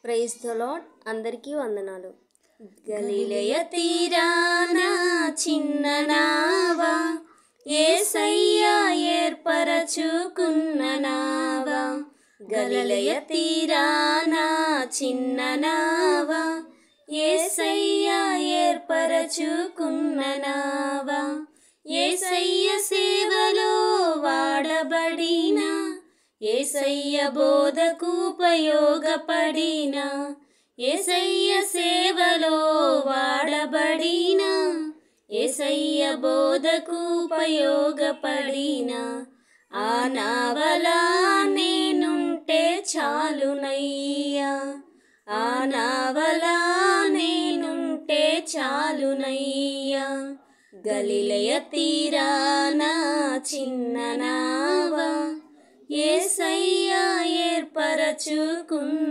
Praise the lord. అందరికీ వందనాలు. గలిలయ తీరాన చిన్న నావా, యేసయ్య ఏర్పరచుకున్న నావా. గలిలయ తీరాన చిన్న నావా, యేసయ్య ఏర్పరచుకున్న నావా. యేసయ్య సేవలో వాడబడిన, యేసయ్య బోధకు ఉపయోగపడిన, యేసయ్య సేవలో వాడబడిన, యేసయ్య బోధకు ఉపయోగపడిన ఆ నావలా నేనుంటే చాలునయ్యా. ఆ నావలా నేనుంటే చాలునయ్యా. గలిలయ తీరాన చిన్న నావా, యేసయ్య ఏర్పరచుకున్న